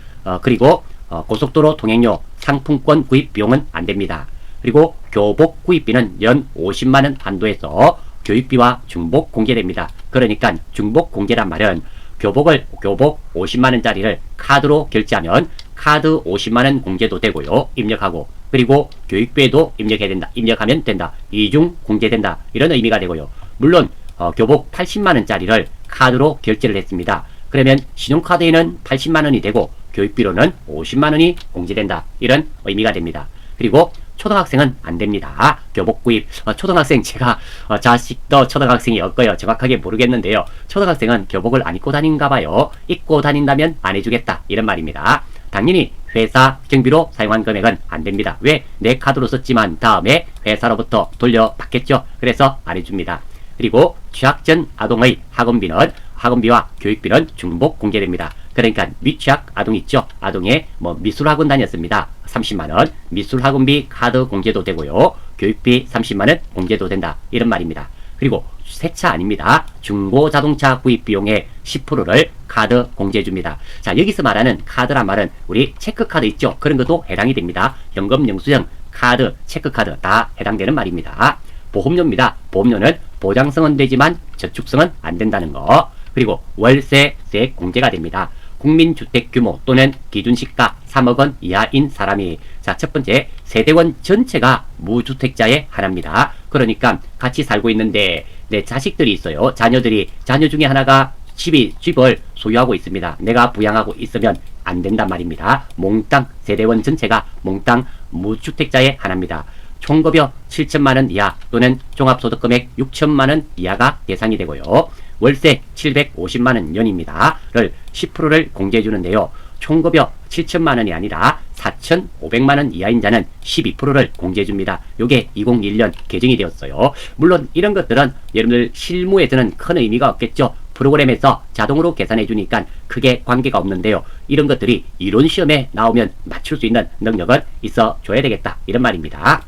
그리고 고속도로 통행료, 상품권 구입 비용은 안됩니다. 그리고 교복 구입비는 연 50만원 한도에서 교육비와 중복 공제됩니다. 그러니까 중복 공제란 말은 교복 50만원짜리를 카드로 결제하면 카드 50만원 공제도 되고요. 입력하고 그리고 교육비에도 입력하면 된다. 이중 공제된다. 이런 의미가 되고요. 물론 교복 80만원짜리를 카드로 결제를 했습니다. 그러면 신용카드에는 80만원이 되고 교육비로는 50만원이 공제된다. 이런 의미가 됩니다. 그리고 초등학생은 안됩니다. 교복 구입. 초등학생 제가 자식도 초등학생이 없고요. 정확하게 모르겠는데요. 초등학생은 교복을 안 입고 다닌가봐요. 입고 다닌다면 안 해주겠다. 이런 말입니다. 당연히 회사 경비로 사용한 금액은 안됩니다. 왜? 내 카드로 썼지만 다음에 회사로부터 돌려받겠죠. 그래서 안 해줍니다. 그리고 취학 전 아동의 학원비와 교육비는 중복 공제됩니다. 그러니까 미취학 아동 있죠. 아동의 미술학원 다녔습니다. 30만원 미술학원비 카드 공제도 되고요. 교육비 30만원 공제도 된다. 이런 말입니다. 그리고 세차 아닙니다. 중고자동차 구입 비용의 10%를 카드 공제해줍니다. 자, 여기서 말하는 카드란 말은 우리 체크카드 있죠. 그런 것도 해당이 됩니다. 현금, 영수증, 카드, 체크카드 다 해당되는 말입니다. 보험료입니다. 보험료는 보장성은 되지만 저축성은 안 된다는 거. 그리고 월세세 공제가 됩니다. 국민주택 규모 또는 기준시가 3억원 이하인 사람이, 자, 첫 번째, 세대원 전체가 무주택자의 하나입니다. 그러니까 같이 살고 있는데 내 자식들이 있어요. 자녀 중에 하나가 집을 소유하고 있습니다. 내가 부양하고 있으면 안 된단 말입니다. 몽땅 세대원 전체가 몽땅 무주택자의 하나입니다. 총급여 7천만원 이하 또는 종합소득금액 6천만원 이하가 대상이 되고요. 월세 750만원 연입니다. 를 10%를 공제해 주는데요. 총급여 7천만원이 아니라 4,500만원 이하인 자는 12%를 공제해 줍니다. 요게 2001년 개정이 되었어요. 물론 이런 것들은 여러분들 실무에서는 큰 의미가 없겠죠. 프로그램에서 자동으로 계산해 주니까 크게 관계가 없는데요. 이런 것들이 이론 시험에 나오면 맞출 수 있는 능력은 있어 줘야 되겠다. 이런 말입니다.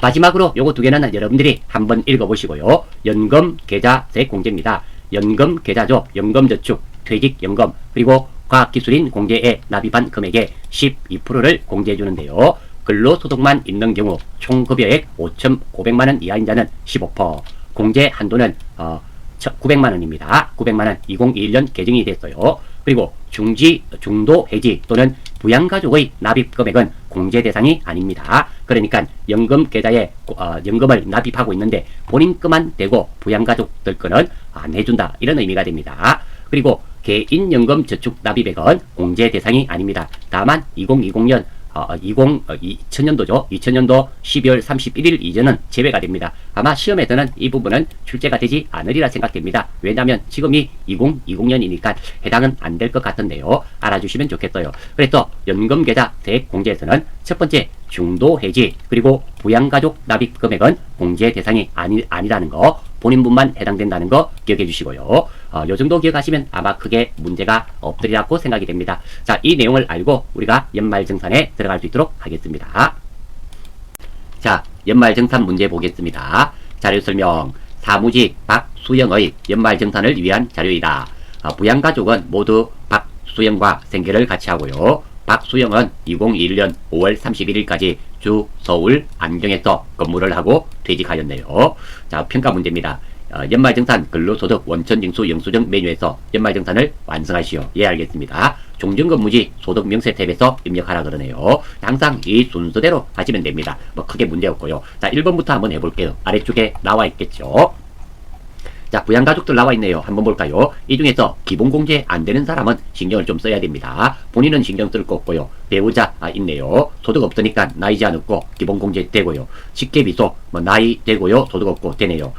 마지막으로 요거 두 개는 여러분들이 한번 읽어보시고요. 연금 계좌세 공제입니다. 연금 계좌죠. 연금저축, 퇴직연금, 그리고 과학기술인 공제에 납입한 금액의 12%를 공제해 주는데요. 근로소득만 있는 경우 총급여액 5,500만원 이하인 자는 15%, 공제 한도는 900만원입니다. 900만원 2021년 개정이 됐어요. 그리고 중도 해지 또는 부양가족의 납입 금액은 공제 대상이 아닙니다. 그러니까 연금 계좌에 연금을 납입하고 있는데 본인 것만 되고 부양가족들 거는 안 해준다. 이런 의미가 됩니다. 그리고 개인연금 저축 납입액은 공제 대상이 아닙니다. 다만 2020년도죠. 2000년도 12월 31일 이전은 제외가 됩니다. 아마 시험에서는 이 부분은 출제가 되지 않으리라 생각됩니다. 왜냐하면 지금이 2020년이니까 해당은 안 될 것 같은데요. 알아주시면 좋겠어요. 그래서 연금계좌 세액 공제에서는 첫 번째 중도 해지 그리고 부양가족 납입 금액은 공제 대상이 아니라는 거, 본인분만 해당된다는 거 기억해 주시고요. 요 정도 기억하시면 아마 크게 문제가 없으리라고 생각이 됩니다. 자, 이 내용을 알고 우리가 연말정산에 들어갈 수 있도록 하겠습니다. 자, 연말정산 문제 보겠습니다. 자료 설명. 사무직 박수영의 연말정산을 위한 자료이다. 부양가족은 모두 박수영과 생계를 같이 하고요. 박수영은 2021년 5월 31일까지 주 서울 안경에서 근무를 하고 퇴직하였네요. 자, 평가 문제입니다. 연말정산 근로소득 원천징수 영수증 메뉴에서 연말정산을 완성하시오. 예, 알겠습니다. 종전근무지 소득 명세 탭에서 입력하라 그러네요. 항상 이 순서대로 하시면 됩니다. 뭐 크게 문제 없고요. 자, 1번부터 한번 해볼게요. 아래쪽에 나와 있겠죠. 자, 부양가족들 나와 있네요. 한번 볼까요? 이 중에서 기본공제 안 되는 사람은 신경을 좀 써야 됩니다. 본인은 신경 쓸 거 없고요. 배우자 있네요. 소득 없으니까 나이 제한 없고 기본공제 되고요. 직계비속 뭐 나이 되고요. 소득 없고 되네요.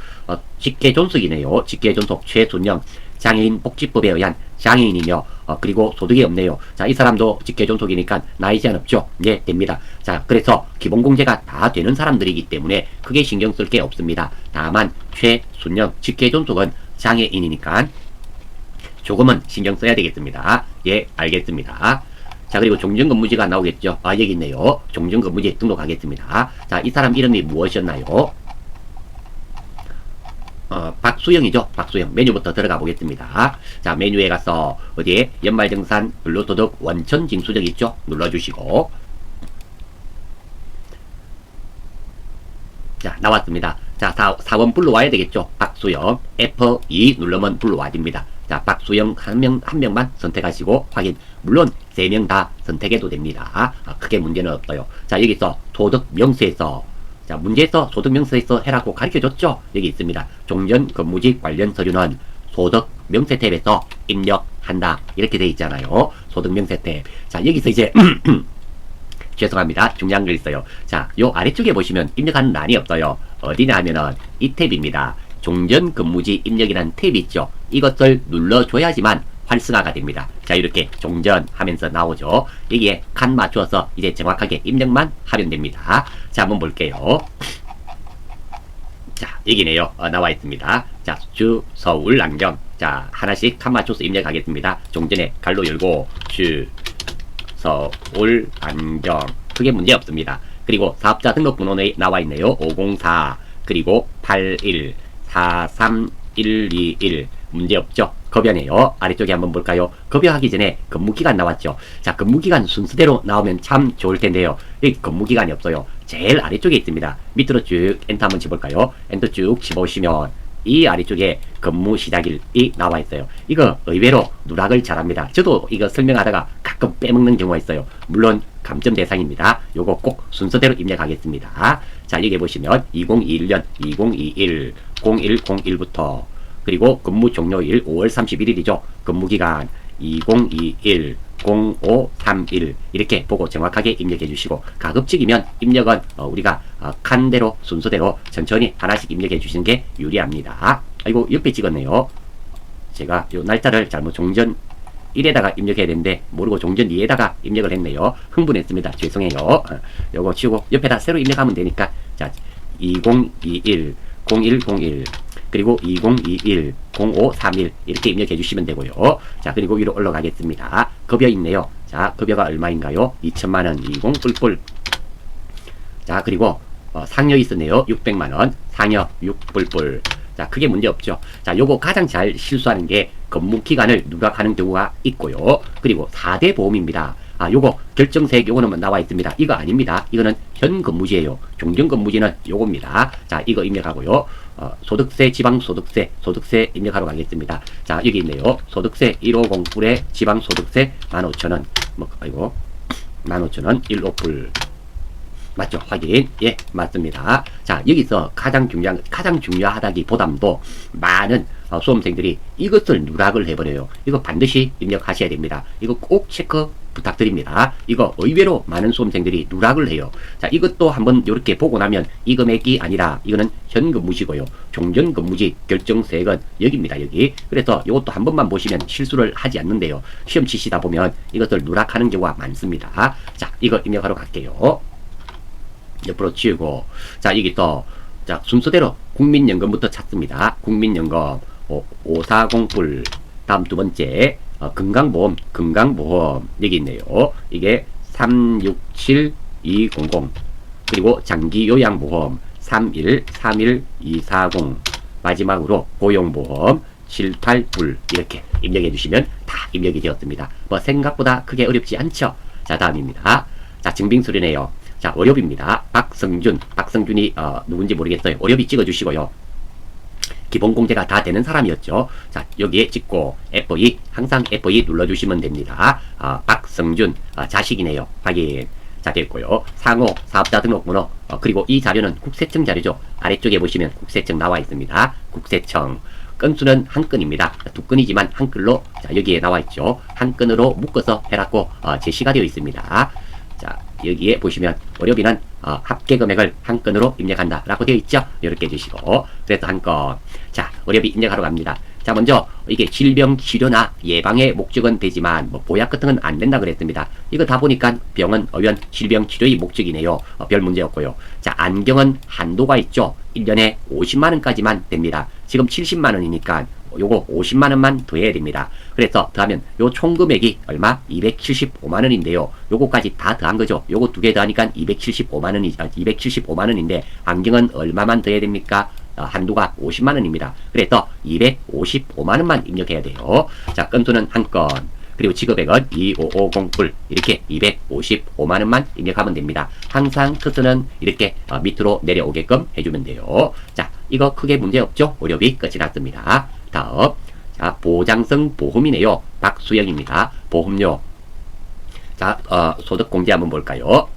직계존속이네요. 직계존속 최순영 장애인 복지법에 의한 장애인이며 그리고 소득이 없네요. 자, 이 사람도 직계존속이니까 나이 제한 없죠. 네, 됩니다. 자, 그래서 기본공제가 다 되는 사람들이기 때문에 크게 신경 쓸 게 없습니다. 다만 최순영 직계존속은 장애인이니까 조금은 신경 써야 되겠습니다. 예, 알겠습니다. 자, 그리고 종전근무지가 나오겠죠. 여기 있네요. 종전근무지 등록하겠습니다. 자, 이 사람 이름이 무엇이었나요? 박수영이죠. 박수영. 메뉴부터 들어가 보겠습니다. 자, 메뉴에 가서 어디에 연말정산 근로소득 원천징수적 있죠? 눌러주시고 자, 나왔습니다. 자, 4번 불러와야 되겠죠. 박수영 F2 누르면 불러와집니다. 자, 박수영 한 명만 선택하시고 확인. 물론 3명 다 선택해도 됩니다. 크게 문제는 없어요. 자, 여기서 소득 명세에서 자, 문제에서 소득 명세에서 해라고 가르쳐줬죠? 여기 있습니다. 종전 근무직 관련 서류는 소득 명세 탭에서 입력한다. 이렇게 돼 있잖아요. 소득 명세 탭. 자, 여기서 이제 죄송합니다. 중요한 거 있어요. 자, 요 아래쪽에 보시면 입력하는 란이 없어요. 어디냐 하면은 이 탭입니다. 종전 근무지 입력이라는 탭이 있죠. 이것을 눌러줘야지만 활성화가 됩니다. 자, 이렇게 종전 하면서 나오죠. 여기에 칸 맞춰서 이제 정확하게 입력만 하면 됩니다. 자, 한번 볼게요. 자, 여기네요. 나와 있습니다. 자, 주 서울 안경. 자, 하나씩 칸 맞춰서 입력하겠습니다. 종전에 갈로 열고 주 서울 안경. 크게 문제 없습니다. 그리고 사업자 등록번호에 나와 있네요. 504 그리고 81 43121 문제 없죠. 급여네요. 아래쪽에 한번 볼까요? 급여하기 전에 근무기간 나왔죠. 자, 근무기간 순서대로 나오면 참 좋을 텐데요. 여기 근무기간이 없어요. 제일 아래쪽에 있습니다. 밑으로 쭉 엔터 한번 쳐볼까요? 엔터 쭉 쳐보시면 이 아래쪽에 근무 시작일이 나와 있어요. 이거 의외로 누락을 잘합니다. 저도 이거 설명하다가 가끔 빼먹는 경우가 있어요. 물론 감점 대상입니다. 요거 꼭 순서대로 입력하겠습니다. 자, 여기 보시면 2021년 2021 0101부터 그리고 근무 종료일 5월 31일이죠. 근무기간 2021 0531 이렇게 보고 정확하게 입력해 주시고 가급적이면 입력은 우리가 칸대로 순서대로 천천히 하나씩 입력해 주시는 게 유리합니다. 아이고, 옆에 찍었네요. 제가 요 날짜를 잘못 종전 1에다가 입력해야 되는데 모르고 종전 2에다가 입력을 했네요. 흥분했습니다. 죄송해요. 요거 치우고 옆에다 새로 입력하면 되니까 자, 2021 0101 그리고 2021 0531 이렇게 입력해 주시면 되고요. 자, 그리고 위로 올라가겠습니다. 급여 있네요. 자, 급여가 얼마인가요? 2천만원 20 뿔뿔. 자, 그리고 상여 있었네요. 600만원 상여 6 뿔뿔. 자, 크게 문제 없죠. 자, 요거 가장 잘 실수하는 게 근무기간을 누락하는 경우가 있고요. 그리고 4대 보험입니다. 요거 결정세액 요거는 나와 있습니다. 이거 아닙니다. 이거는 현근무지예요. 종전근무지는 요겁니다. 자, 이거 입력하고요. 소득세, 지방소득세, 소득세 입력하러 가겠습니다. 자, 여기 있네요. 소득세 150불에 지방소득세 15,000원. 아이고, 15,000원 15불. 맞죠? 확인. 예, 맞습니다. 자, 여기서 가장 중요하다기보담도 많은 수험생들이 이것을 누락을 해버려요. 이거 반드시 입력하셔야 됩니다. 이거 꼭 체크 부탁드립니다. 이거 의외로 많은 수험생들이 누락을 해요. 자, 이것도 한번 이렇게 보고 나면 이 금액이 아니라 이거는 현근무지고요. 종전근무지 결정세액은 여기입니다. 여기. 그래서 이것도 한 번만 보시면 실수를 하지 않는데요. 시험 치시다 보면 이것을 누락하는 경우가 많습니다. 자, 이거 입력하러 갈게요. 옆으로 치우고 자, 여기 또 자, 순서대로 국민연금부터 찾습니다. 국민연금 540불. 다음 두 번째 건강보험 여기 있네요. 이게 367200 그리고 장기요양보험 3131240 마지막으로 고용보험 78불 이렇게 입력해 주시면 다 입력이 되었습니다. 뭐 생각보다 크게 어렵지 않죠. 자, 자, 다음입니다. 자, 증빙서류네요. 자, 어렵입니다. 박성준이 누군지 모르겠어요. 어렵이 찍어주시고요. 기본 공제가 다 되는 사람이었죠. 자, 여기에 찍고 FE, 항상 FE 눌러주시면 됩니다. 박성준, 자식이네요. 확인. 자, 됐고요. 상호, 사업자 등록번호, 그리고 이 자료는 국세청 자료죠. 아래쪽에 보시면 국세청 나와 있습니다. 국세청. 건수는 한 건입니다. 두 건이지만 한 건로, 자, 여기에 나와 있죠. 한 건으로 묶어서 해라고 제시가 되어 있습니다. 자, 여기에 보시면 어렵이는 합계 금액을 한 건으로 입력한다 라고 되어 있죠. 이렇게 해주시고, 그래서 한 건. 자, 어렵이 입력하러 갑니다. 자, 먼저 이게 질병 치료나 예방의 목적은 되지만 뭐 보약 같은 건 안 된다 그랬습니다. 이거 다 보니까 병은 의원 질병 치료의 목적이네요. 별 문제 없고요. 자, 안경은 한도가 있죠. 1년에 50만원까지만 됩니다. 지금 70만원이니까 요거 50만원만 더해야 됩니다. 그래서 더하면 요 총 금액이 얼마? 275만원인데요. 요거까지 다 더한 거죠. 요거 두 개 더하니까 275만원인데 안경은 얼마만 더해야 됩니까? 한도가 50만원입니다. 그래서 255만원만 입력해야 돼요. 자, 건수는 한 건. 그리고 지급액은 2550불. 이렇게 255만원만 입력하면 됩니다. 항상 커서는 이렇게 밑으로 내려오게끔 해주면 돼요. 자, 이거 크게 문제 없죠? 어렵이 끝이 났습니다. 다음. 자, 보장성 보험이네요. 박수영입니다. 보험료. 자, 소득 공제 한번 볼까요?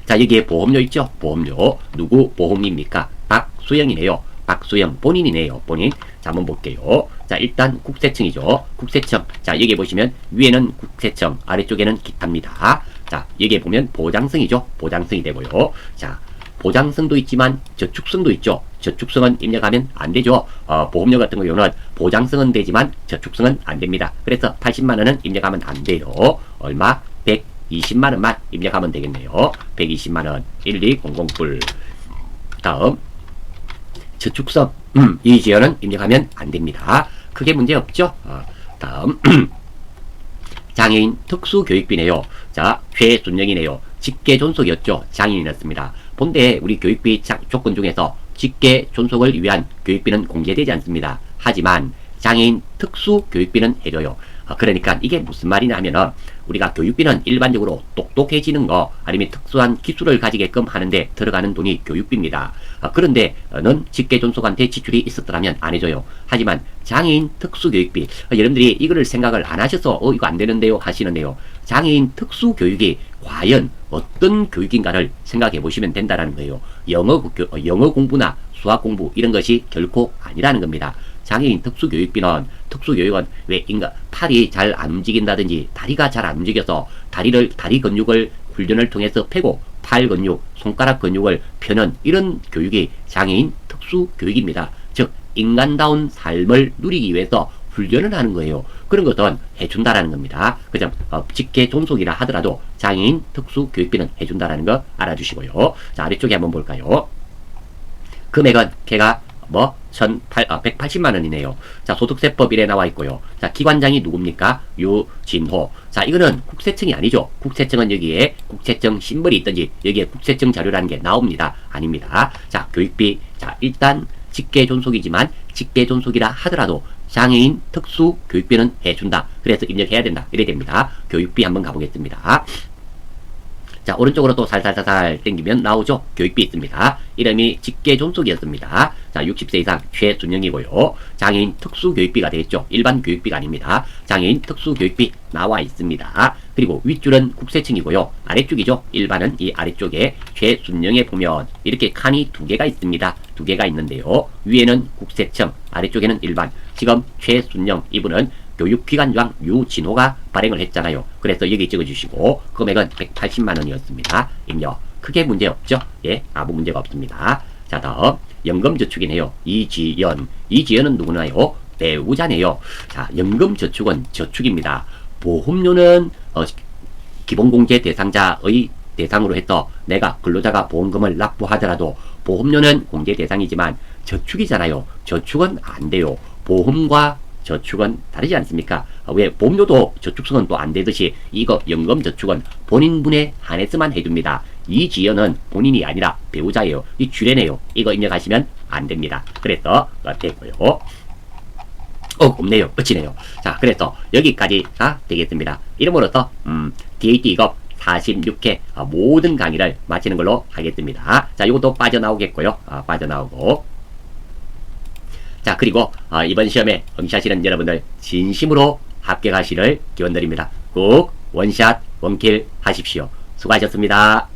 자, 여기에 보험료 있죠? 보험료. 누구 보험입니까? 박수영이네요. 박수영 본인이네요. 본인. 자, 한번 볼게요. 자, 일단 국세청이죠. 국세청. 자, 여기 보시면 위에는 국세청, 아래쪽에는 기타입니다. 자, 여기에 보면 보장성이죠. 보장성이 되고요. 자, 보장성도 있지만 저축성도 있죠. 저축성은 입력하면 안 되죠. 보험료 같은 경우는 보장성은 되지만 저축성은 안 됩니다. 그래서 80만원은 입력하면 안 돼요. 얼마? 120만원만 입력하면 되겠네요. 120만원. 1200불. 다음. 저축성. 이 지연은 입력하면 안 됩니다. 크게 문제 없죠? 다음. 장애인 특수교육비네요. 자, 최순영이네요. 직계 존속이었죠. 장애인이었습니다. 본데 우리 교육비 조건 중에서 직계 존속을 위한 교육비는 공제되지 않습니다. 하지만 장애인 특수교육비는 해줘요. 그러니까 이게 무슨 말이냐 하면은 우리가 교육비는 일반적으로 똑똑해지는 거 아니면 특수한 기술을 가지게끔 하는데 들어가는 돈이 교육비입니다. 그런데 는 직계존속한테 지출이 있었더라면 안 해줘요. 하지만 장애인 특수교육비, 여러분들이 이거를 생각을 안 하셔서 이거 안 되는데요 하시는데요. 장애인 특수교육이 과연 어떤 교육인가를 생각해 보시면 된다는 거예요. 영어 공부나 수학 공부 이런 것이 결코 아니라는 겁니다. 장애인 특수교육비는 특수교육은 왜 팔이 잘 안 움직인다든지 다리가 잘 안 움직여서 다리 근육을 훈련을 통해서 펴고 팔 근육, 손가락 근육을 펴는 이런 교육이 장애인 특수교육입니다. 즉 인간다운 삶을 누리기 위해서 훈련을 하는 거예요. 그런 것은 해준다라는 겁니다. 그죠? 직계 존속이라 하더라도 장애인 특수교육비는 해준다라는 거 알아주시고요. 자, 아래쪽에 한번 볼까요? 금액은 걔가 180만원이네요. 자, 소득세법 1에 나와 있고요. 자, 기관장이 누굽니까? 유진호. 자, 이거는 국세청이 아니죠. 국세청은 여기에 국세청 심벌이 있든지 여기에 국세청 자료라는 게 나옵니다. 아닙니다. 자, 교육비. 자, 일단 직계 존속이지만 직계 존속이라 하더라도 장애인 특수 교육비는 해준다. 그래서 입력해야 된다. 이래 됩니다. 교육비 한번 가보겠습니다. 자, 오른쪽으로 또 살살살살 땡기면 나오죠. 교육비 있습니다. 이름이 직계 존속이었습니다. 자, 60세 이상 최순영이고요. 장애인 특수교육비가 되겠죠. 일반 교육비가 아닙니다. 장애인 특수교육비 나와 있습니다. 그리고 윗줄은 국세청이고요. 아래쪽이죠. 일반은 이 아래쪽에 최순영에 보면 이렇게 칸이 두 개가 있습니다. 두 개가 있는데요. 위에는 국세청, 아래쪽에는 일반. 지금 최순영 이분은 교육기관장 유진호가 발행을 했잖아요. 그래서 여기 찍어주시고 금액은 180만원이었습니다. 입력. 크게 문제 없죠? 예, 아무 문제가 없습니다. 자, 다음 연금저축이네요. 이지연은 누구나요? 배우자네요. 자, 연금저축은 저축입니다. 보험료는 기본공제 대상자의 대상으로 해서 내가 근로자가 보험금을 납부하더라도 보험료는 공제 대상이지만 저축이잖아요. 저축은 안 돼요. 보험과 저축은 다르지 않습니까? 왜 보험료도 저축성은 또 안 되듯이 이거 연금저축은 본인분에 한해서만 해줍니다. 이지연은 본인이 아니라 배우자예요. 이 주례네요. 이거 입력하시면 안 됩니다. 그래서 됐고요. 없네요. 끝이네요. 자, 그래서 여기까지가 되겠습니다. 이름으로 또 DAT 이거 46회 모든 강의를 마치는 걸로 하겠습니다. 자, 이것도 빠져나오겠고요. 빠져나오고. 자, 그리고 이번 시험에 응시하시는 여러분들 진심으로 합격하시를 기원드립니다. 꼭 원샷 원킬 하십시오. 수고하셨습니다.